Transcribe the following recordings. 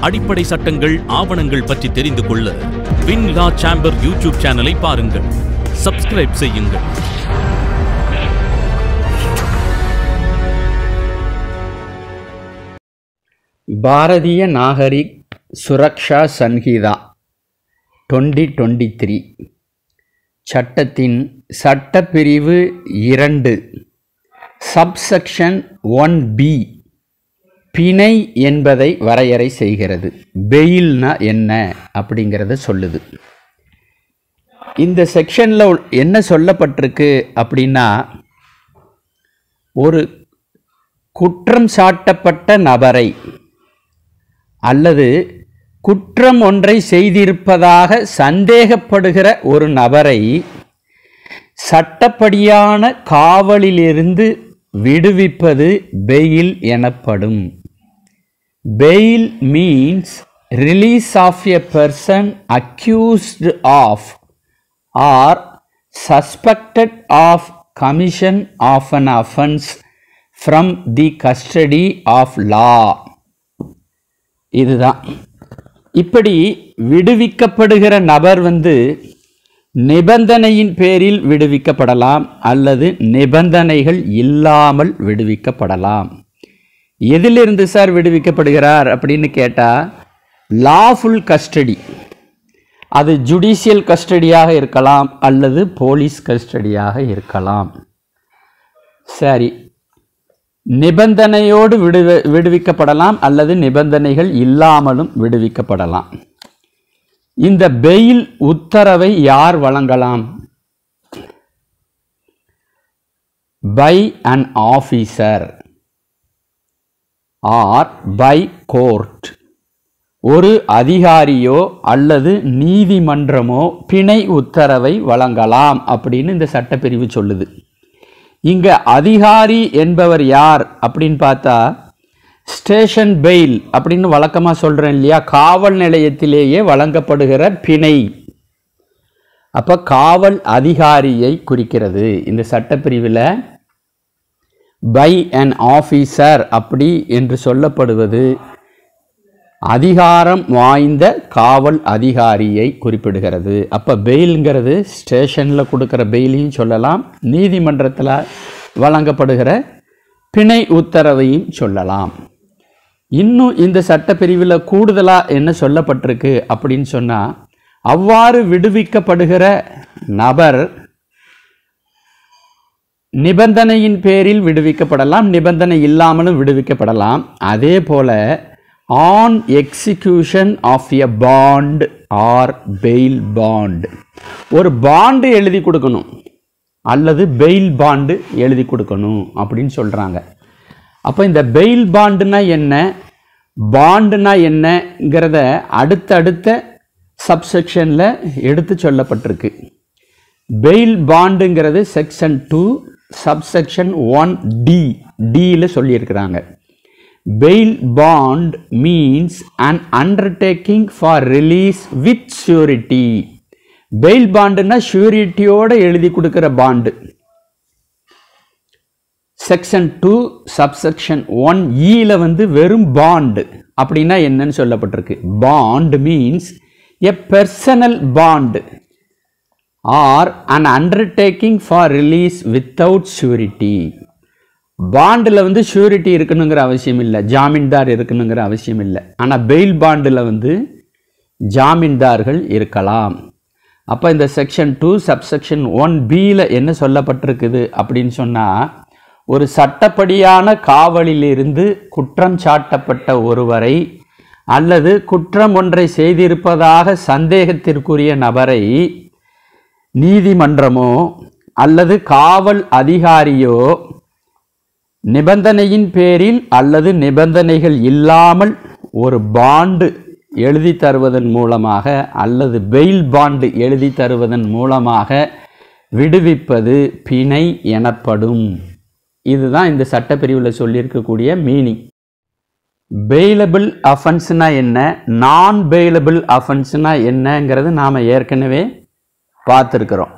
அடிப்படை சட்டங்கள், ஆவணங்கள் பற்றி தெரிந்து கொள்ள வின் லா சேம்பர் யூடியூப் சேனலை பாருங்கள். சப்ஸ்கிரைப் செய்யுங்கள். பாரதிய நாகரிக் சுரக்ஷா சன்ஹிதா 2023 சட்டத்தின் சட்டப்பிரிவு 2 சப்செக்ஷன் 1B பிணை என்பதை வரையறை செய்கிறது. பெயில்னா என்ன அப்படிங்கிறத சொல்லுது. இந்த செக்ஷனில் என்ன சொல்லப்பட்டிருக்கு அப்படின்னா, ஒரு குற்றம் சாட்டப்பட்ட நபரை அல்லது குற்றம் ஒன்றை செய்திருப்பதாக சந்தேகப்படுகிற ஒரு நபரை சட்டப்படியான காவலிலிருந்து விடுவிப்பது பெயில் எனப்படும். Bail means release of a person accused of or suspected of commission of an offense from the custody of law. இதுதான். இப்படி விடுவிக்கப்படுகிற நபர் நிபந்தனையின் பேரில் விடுவிக்கப்படலாம் அல்லது நிபந்தனைகள் இல்லாமல் விடுவிக்கப்படலாம். எதிலிருந்து சார் விடுவிக்கப்படுகிறார் அப்படின்னு கேட்டால், லாஃபுல் கஸ்டடி, அது ஜுடிஷியல் கஸ்டடியாக இருக்கலாம் அல்லது போலீஸ் கஸ்டடியாக இருக்கலாம். சரி, நிபந்தனையோடு விடுவிக்கப்படலாம் அல்லது நிபந்தனைகள் இல்லாமலும் விடுவிக்கப்படலாம். இந்த பெயில் உத்தரவை யார் வழங்கலாம்? By an officer or by court. ஒரு அதிகாரியோ அல்லது நீதிமன்றமோ பிணை உத்தரவை வழங்கலாம் அப்படின்னு இந்த சட்டப்பிரிவு சொல்லுது. இங்க அதிகாரி என்பவர் யார் அப்படின்னு பார்த்தா, ஸ்டேஷன் பெயில் அப்படின்னு வழக்கமாக சொல்கிறேன் இல்லையா, காவல் நிலையத்திலேயே வழங்கப்படுகிற பிணை. அப்போ காவல் அதிகாரியை குறிக்கிறது. இந்த சட்டப்பிரிவில் பை அன் ஆஃபீஸர் அப்படி என்று சொல்லப்படுவது அதிகாரம் வாய்ந்த காவல் அதிகாரியை குறிப்பிடுகிறது. அப்போ பெயில்ங்கிறது ஸ்டேஷனில் கொடுக்குற பெயிலையும் சொல்லலாம், நீதிமன்றத்தில் வழங்கப்படுகிற பிணை உத்தரவையும் சொல்லலாம். இன்னும் இந்த சட்டப்பிரிவில் கூடுதலாக என்ன சொல்லப்பட்டிருக்கு அப்படின்னு சொன்னால், அவ்வாறு விடுவிக்கப்படுகிற நபர் நிபந்தனையின் பேரில் விடுவிக்கப்படலாம், நிபந்தனை இல்லாமலும் விடுவிக்கப்படலாம். அதே போல on execution of a bond or bail bond, ஒரு பாண்டு எழுதி கொடுக்கணும் அல்லது பெயில் பாண்டு எழுதி கொடுக்கணும் அப்படின்னு சொல்கிறாங்க. அப்போ இந்த பெயில் பாண்டுனா என்ன, பாண்டுனா என்னங்கிறத அடுத்தடுத்த சப்செக்ஷனில் எடுத்து சொல்லப்பட்டிருக்கு. பெயில் பாண்டுங்கிறது செக்ஷன் 2 சப்செக்ஷன் 1D டியில் சொல்லியிருக்கிறாங்க. Bail bond means an undertaking for release with surety. Bail பாண்டுனா ஷூரிட்டியோடு எழுதி கொடுக்குற பாண்டு. செக்ஷன் 2 சப்செக்ஷன் 1E வெறும் பாண்டு அப்படின்னா என்னன்னு சொல்லப்பட்டிருக்கு. Bond means a personal bond or an undertaking for release without surety. பாண்டில் ஷூரிட்டி இருக்கணுங்கிற அவசியம் இல்லை, ஜாமீன்தார் இருக்கணுங்கிற அவசியம் இல்லை. ஆனால் பெயில் பாண்டில் ஜாமீன்தார்கள் இருக்கலாம். அப்போ இந்த செக்ஷன் 2 சப்செக்ஷன் 1Bயில் என்ன சொல்லப்பட்டிருக்குது அப்படின்னு சொன்னால், ஒரு சட்டப்படியான காவலிலிருந்து குற்றம் சாட்டப்பட்ட ஒருவரை அல்லது குற்றம் ஒன்றை செய்திருப்பதாக சந்தேகத்திற்குரிய நபரை நீதிமன்றமோ அல்லது காவல் அதிகாரியோ நிபந்தனையின் பேரில் அல்லது நிபந்தனைகள் இல்லாமல் ஒரு பாண்டு எழுதி தருவதன் மூலமாக அல்லது பெயில் பாண்டு எழுதி தருவதன் மூலமாக விடுவிப்பது பிணை எனப்படும். இதுதான் இந்த சட்டப்பிரிவில் சொல்லியிருக்கக்கூடிய மீனிங். பெயிலபிள் அஃபென்ஸ்னா என்ன, நான் பெயிலபிள் அஃபென்ஸ்னா என்னங்கிறது நாம் ஏற்கனவே பார்த்துருக்கிறோம்.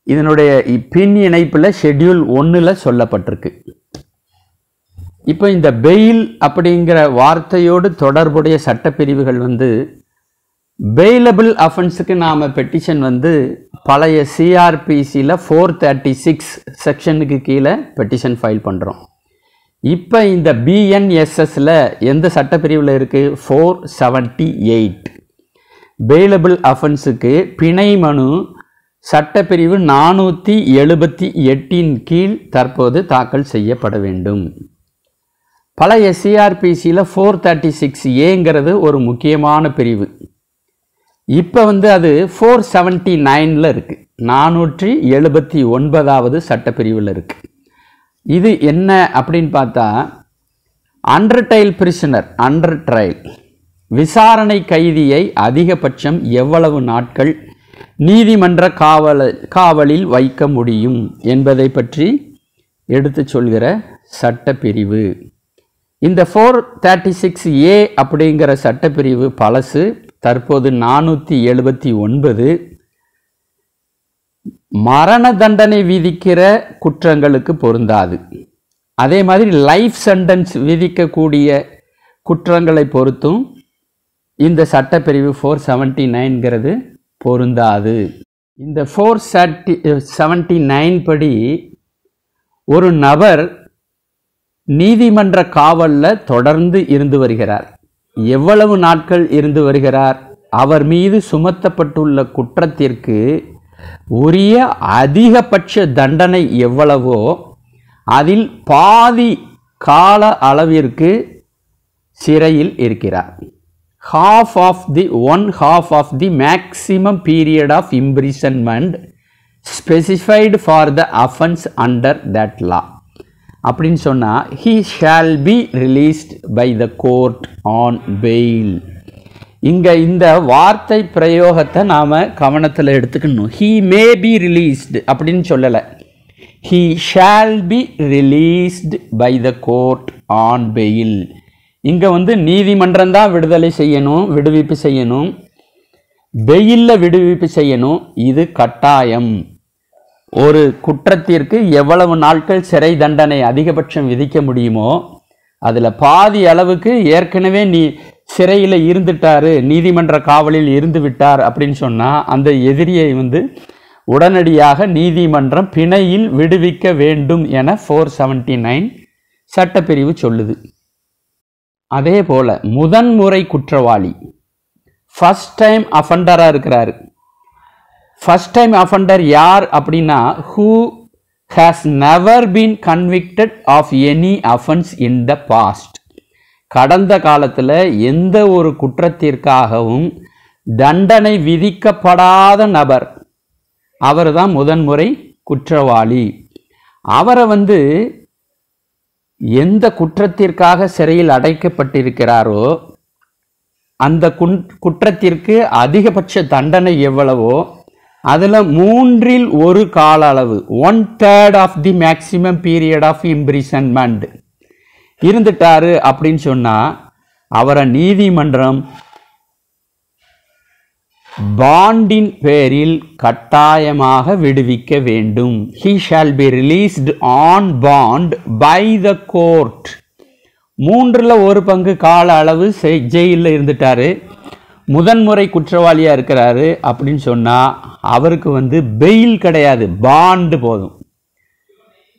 இதனுடைய பின் இணைப்பில் ஷெட்யூல் 1ல் சொல்லப்பட்டிருக்கு. இப்போ இந்த பெயில் அப்படிங்கிற வார்த்தையோடு தொடர்புடைய சட்டப்பிரிவுகள் வந்து பெயிலபிள் அஃபென்ஸுக்கு நாம் பெட்டிஷன் வந்து பழைய சிஆர்பிசியில் 436 செக்ஷனுக்கு கீழே பெட்டிஷன் ஃபைல் பண்ணுறோம். இப்போ இந்த பிஎன்எஸ்எஸில் எந்த சட்டப்பிரிவில் இருக்குது? 478 பெயிலபிள் அஃபென்ஸுக்கு பிணை மனு சட்டப்பிரிவு 478 கீழ் தற்போது தாக்கல் செய்யப்பட வேண்டும். பழைய சிஆர்பிசியில் 436ஏங்கிறது ஒரு முக்கியமான பிரிவு. இப்போ வந்து அது 479 இருக்குது, 479வது சட்டப்பிரிவில் இருக்குது. இது என்ன அப்படின்னு பார்த்தா, under trial prisoner, under trial விசாரணை கைதியை அதிகபட்சம் எவ்வளவு நாட்கள் நீதிமன்ற காவலில் வைக்க முடியும் என்பதை பற்றி எடுத்து சொல்கிற சட்டப்பிரிவு. இந்த 436A அப்படிங்கிற சட்டப்பிரிவு பழசு, தற்போது 479 மரண தண்டனை விதிக்கிற குற்றங்களுக்கு பொருந்தாது. அதே மாதிரி லைஃப் சென்டென்ஸ் விதிக்கக்கூடிய குற்றங்களை பொறுத்தும் இந்த சட்டப்பிரிவு 479ங்கிறது பொருந்தாது. இந்த 479 படி ஒரு நபர் நீதிமன்ற காவலில் தொடர்ந்து இருந்து வருகிறார். எவ்வளவு நாட்கள் இருந்து வருகிறார்? அவர் மீது சுமத்தப்பட்டுள்ள குற்றத்திற்கு உரிய அதிகபட்ச தண்டனை எவ்வளவோ அதில் பாதி கால அளவிற்கு சிறையில் இருக்கிறார். one half of the maximum period of imprisonment specified for the offense under that law. அப்படின்னு சொன்னால் he shall be released by the court on bail. இங்கே இந்த வார்த்தை பிரயோகத்தை நாம் கவனத்தில் எடுத்துக்கணும். he may be released அப்படின்னு சொல்லலை, he shall be released by the court on bail. இங்கே வந்து நீதிமன்றம் தான் விடுவிப்பு செய்யணும், பெயிலில் விடுவிப்பு செய்யணும். இது கட்டாயம். ஒரு குற்றத்திற்கு எவ்வளவு நாட்கள் சிறை தண்டனை அதிகபட்சம் விதிக்க முடியுமோ அதில் பாதி அளவுக்கு ஏற்கனவே சிறையில் இருந்துட்டாரு, நீதிமன்ற காவலில் இருந்து விட்டார் அப்படின்னு சொன்னால் அந்த எதிரியை வந்து உடனடியாக நீதிமன்றம் பிணையில் விடுவிக்க வேண்டும் என 479 சட்டப்பிரிவு சொல்லுது. அதே போல் முதன்முறை குற்றவாளி ஃபர்ஸ்ட் டைம் அஃபண்டராக இருக்கிறாரு. ஃபர்ஸ்ட் டைம் அஃபண்டர் யார் அப்படின்னா who has never been convicted of any offense in the past. கடந்த காலத்தில் எந்த ஒரு குற்றத்திற்காகவும் தண்டனை விதிக்கப்படாத நபர், அவர் தான் முதன்முறை குற்றவாளி. அவரை வந்து எந்த குற்றத்திற்காக சிறையில் அடைக்கப்பட்டிருக்கிறாரோ அந்த குற்றத்திற்கு அதிகபட்ச தண்டனை எவ்வளவோ அதில் 1/3 கால அளவு 1/3 of the maximum period of imprisonment இருந்துட்டாரு அப்படின்னு சொன்னால் அவரை நீதிமன்றம் பாண்டின் பேரில் கட்டாயமாக விடுவிக்க வேண்டும். he shall be released on bond by the court. 1/3 கால அளவு ஜெயிலில் இருந்துட்டாரு, முதன்முறை குற்றவாளியாக இருக்கிறாரு அப்படின்னு சொன்னால் அவருக்கு வந்து பெயில் கிடையாது, பாண்டு போதும்.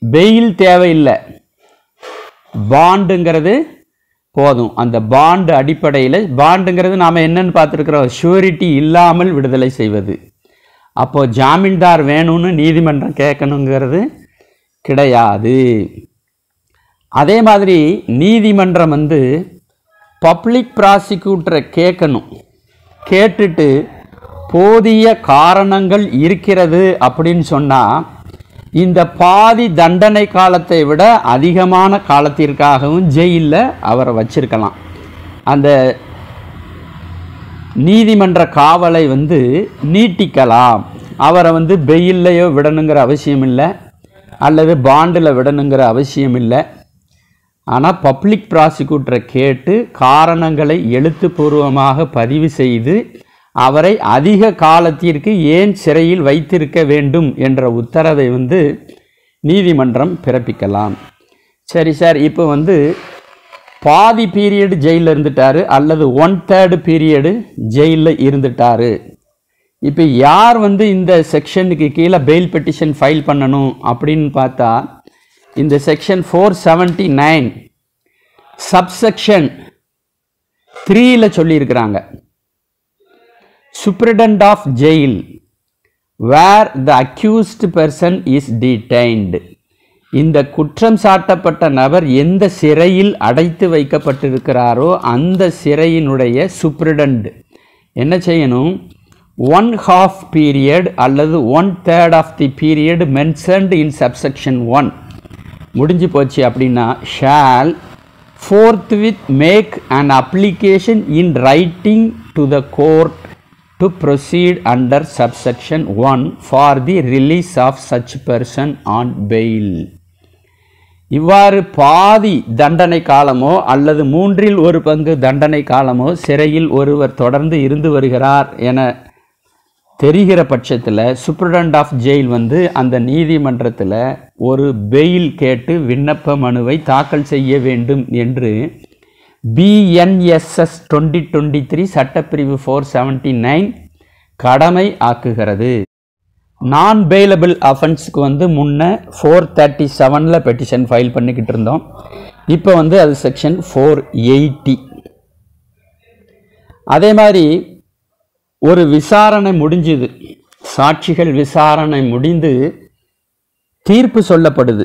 பெயில் தேவையில்லை, பாண்டுங்கிறது போதும். அந்த பாண்டு அடிப்படையில், பாண்டுங்கிறது நாம் என்னன்னு பார்த்துருக்குறோம், ஷூரிட்டி இல்லாமல் விடுதலை செய்வது. அப்போது ஜாமீன்தார் வேணும்னு நீதிமன்றம் கேட்கணுங்கிறது கிடையாது. அதே மாதிரி நீதிமன்றம் வந்து பப்ளிக் ப்ராசிக்யூட்டரை கேட்கணும், கேட்டுட்டு போதிய காரணங்கள் இருக்கிறது அப்படின்னு சொன்னால் இந்த பாதி தண்டனை காலத்தை விட அதிகமான காலத்திற்காகவும் ஜெயிலில் அவரை வச்சிருக்கலாம். அந்த நீதிமன்ற காவலை வந்து நீட்டிக்கலாம். அவரை வந்து பெயில்லையோ விடணுங்கிற அவசியம் இல்லை, அல்லது பாண்டில் விடணுங்கிற அவசியம் இல்லை. ஆனால் பப்ளிக் ப்ராசிக்யூட்டரை கேட்டு காரணங்களை எழுத்துப்பூர்வமாக பதிவு செய்து அவரை அதிக காலத்திற்கு ஏன் சிறையில் வைத்திருக்க வேண்டும் என்ற உத்தரவை வந்து நீதிமன்றம் பிறப்பிக்கலாம். சரி சார், இப்போ வந்து பாதி பீரியடு ஜெயிலில் இருந்துட்டாரு அல்லது 1/3 பீரியடு ஜெயிலில் இருந்துட்டாரு. இப்போ யார் வந்து இந்த செக்ஷனுக்கு கீழே பெயில் பெட்டிஷன் ஃபைல் பண்ணணும் அப்படின்னு பார்த்தா இந்த செக்ஷன் 479 சப்செக்ஷன் 3ல சொல்லியிருக்கிறாங்க. Superintendent of jail where the accused person is detained. இந்த குற்றம் சாட்டப்பட்ட நபர் எந்த சிறையில் அடைத்து வைக்கப்பட்டிருக்கிறாரோ அந்த சிறையினுடைய சூப்பரிண்டென்ட் என்ன செய்யணும்? 1/2 பீரியட் அல்லது 1/3 of the period mentioned in subsection 1 முடிஞ்சு போச்சு அப்படின்னா shall forthwith make an application in writing to the court to proceed under subsection 1 for the release of such person on bail. இவ்வாறு பாதி தண்டனை காலமோ அல்லது 1/3 தண்டனை காலமோ சிறையில் ஒருவர் தொடர்ந்து இருந்து வருகிறார் என தெரிகிற பட்சத்தில் சூப்பரிண்டென்ட் ஆஃப் ஜெயில் வந்து அந்த நீதிமன்றத்தில் ஒரு பெயில் கேட்டு விண்ணப்ப மனுவை தாக்கல் செய்ய வேண்டும் என்று BNSS 2023 சட்டப்பிரிவு 479 கடமை ஆக்குகிறது. நான் பெயிலபிள் அஃபென்ஸுக்கு வந்து முன்ன 437ல் பெட்டிஷன் ஃபைல் பண்ணிக்கிட்டு இருந்தோம். இப்போ வந்து அது செக்ஷன் 480. அதே மாதிரி ஒரு விசாரணை முடிஞ்சுது, சாட்சிகள் விசாரணை முடிந்து தீர்ப்பு சொல்லப்படுது.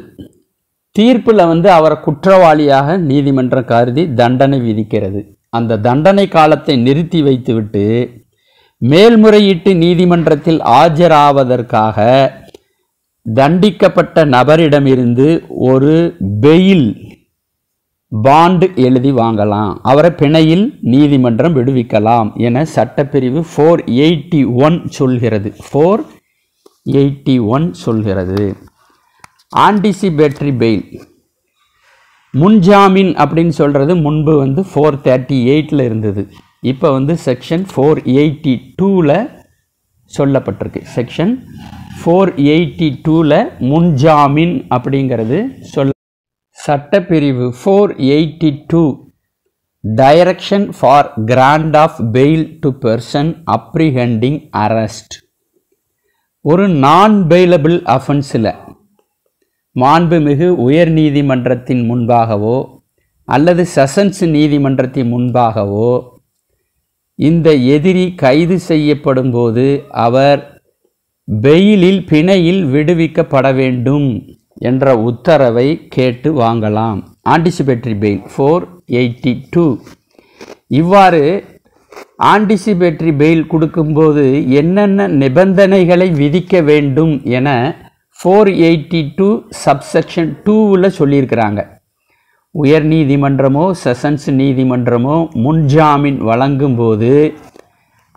தீர்ப்பில் வந்து அவரை குற்றவாளியாக நீதிமன்றம் கருதி தண்டனை விதிக்கிறது. அந்த தண்டனை காலத்தை நிறுத்தி வைத்துவிட்டு மேல்முறையீட்டு நீதிமன்றத்தில் ஆஜராவதற்காக தண்டிக்கப்பட்ட நபரிடமிருந்து ஒரு பெயில் பாண்டு எழுதி வாங்கலாம், அவரை பிணையில் நீதிமன்றம் விடுவிக்கலாம் என சட்டப்பிரிவு 481 சொல்கிறது. 481 சொல்கிறது. ஆன்டிசிபேட்டரி பெயில் முன்ஜாமீன் அப்படின்னு சொல்கிறது முன்பு வந்து 438ல் இருந்தது. இப்போ வந்து செக்ஷன் 482ல் சொல்லப்பட்டிருக்கு. செக்ஷன் 482ல் முன்ஜாமீன் அப்படிங்கிறது சட்டப்பிரிவு 482 direction for grant of bail to person apprehending arrest. ஒரு நான் பெயிலபிள் அஃபென்ஸில் மாண்புமிகு உயர் நீதிமன்றத்தின் முன்பாகவோ அல்லது செஷன்ஸ் நீதிமன்றத்தின் முன்பாகவோ இந்த எதிரி கைது செய்யப்படும் போது அவர் பெயிலில் பிணையில் விடுவிக்கப்பட வேண்டும் என்ற உத்தரவை கேட்டு வாங்கலாம். Anticipatory fail 482. இவ்வாறு ஆன்டிசிபேட்டரி பெயில் கொடுக்கும்போது என்னென்ன நிபந்தனைகளை விதிக்க வேண்டும் என 482 சப்செக்ஷன் 2ல் சொல்லியிருக்கிறாங்க. உயர் நீதிமன்றமோ செஷன்ஸ் நீதிமன்றமோ முன்ஜாமீன் வழங்கும்போது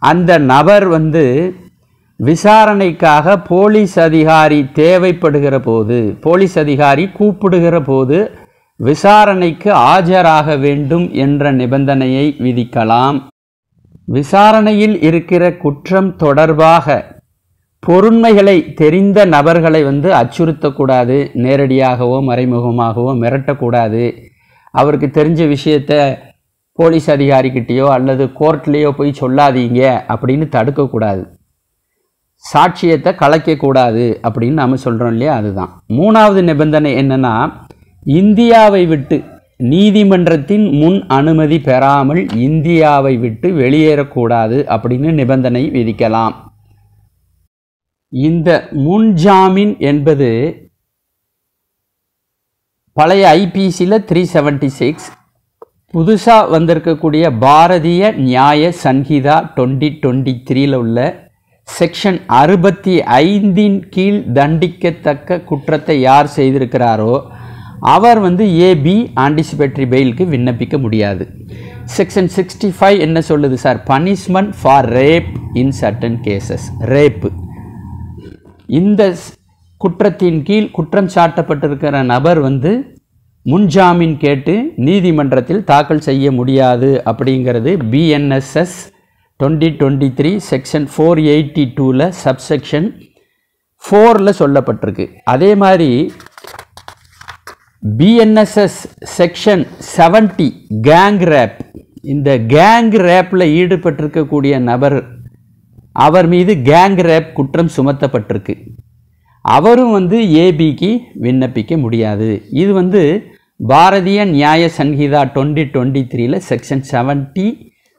அந்த நபர் வந்து விசாரணைக்காக போலீஸ் அதிகாரி தேவைப்படுகிற போது, போலீஸ் அதிகாரி கூப்பிடுகிற போது விசாரணைக்கு ஆஜராக வேண்டும் என்ற நிபந்தனையை விதிக்கலாம். விசாரணையில் இருக்கிற குற்றம் தொடர்பாக பொருண்மைகளை தெரிந்த நபர்களை வந்து அச்சுறுத்தக்கூடாது, நேரடியாகவோ மறைமுகமாகவோ மிரட்டக்கூடாது. அவருக்கு தெரிஞ்ச விஷயத்தை போலீஸ் அதிகாரிக்கிட்டேயோ அல்லது கோர்ட்லேயோ போய் சொல்லாதீங்க அப்படின்னு தடுக்கக்கூடாது. சாட்சியத்தை கலைக்கக்கூடாது அப்படின்னு நாம் சொல்கிறோம் இல்லையா, அதுதான். 3வது நிபந்தனை என்னென்னா, இந்தியாவை விட்டு நீதிமன்றத்தின் முன் அனுமதி பெறாமல் இந்தியாவை விட்டு வெளியேறக்கூடாது அப்படின்னு நிபந்தனை விதிக்கலாம். இந்த முன்ஜாமீன் என்பது பழைய ஐபிசியில் 376, புதுசாக வந்திருக்கக்கூடிய பாரதிய நியாய சன்ஹிதா 2023ல் உள்ள செக்ஷன் 65 கீழ் தண்டிக்கத்தக்க குற்றத்தை யார் செய்திருக்கிறாரோ அவர் வந்து ஏபி ஆன்டிசிபேட்டரி பெயிலுக்கு விண்ணப்பிக்க முடியாது. செக்ஷன் 65 என்ன சொல்லுது sir? Punishment for rape in certain cases. Rape, இந்த குற்றத்தின் கீழ் குற்றம் சாட்டப்பட்டிருக்கிற நபர் வந்து முன்ஜாமீன் கேட்டு நீதிமன்றத்தில் தாக்கல் செய்ய முடியாது அப்படிங்கிறது BNSS 2023 செக்ஷன் 482ல் சப்செக்ஷன் 4ல் சொல்லப்பட்டிருக்கு. அதே மாதிரி பிஎன்எஸ்எஸ் செக்ஷன் 70 கேங் ரேப், இந்த கேங் ரேப்பில் ஈடுபட்டிருக்கக்கூடிய நபர், அவர் மீது கேங் ரேப் குற்றம் சுமத்தப்பட்டிருக்கு. அவரும் ஏபிக்கு விண்ணப்பிக்க முடியாது. இது பாரதிய நியாய சன்ஹிதா 2023 செக்ஷன் 70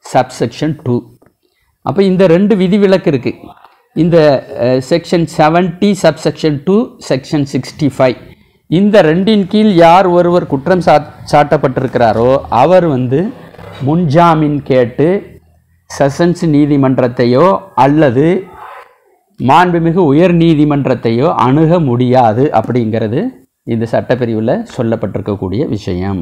சப்செக்ஷன் 2. அப்போ இந்த 2 விதிவிலக்கு இருக்குது. இந்த செக்ஷன் 70 சப்செக்ஷன் 2 செக்ஷன் 65 இந்த 2இன் கீழ் யார் ஒருவர் குற்றம் சாட்டப்பட்டிருக்கிறாரோ அவர் முன்ஜாமீன் கேட்டு செஷன்ஸ் நீதிமன்றத்தையோ அல்லது மாண்புமிகு உயர் நீதிமன்றத்தையோ அணுக முடியாது அப்படிங்கிறது இந்த சட்டப்பிரிவில் சொல்லப்பட்டிருக்கக்கூடிய விஷயம்.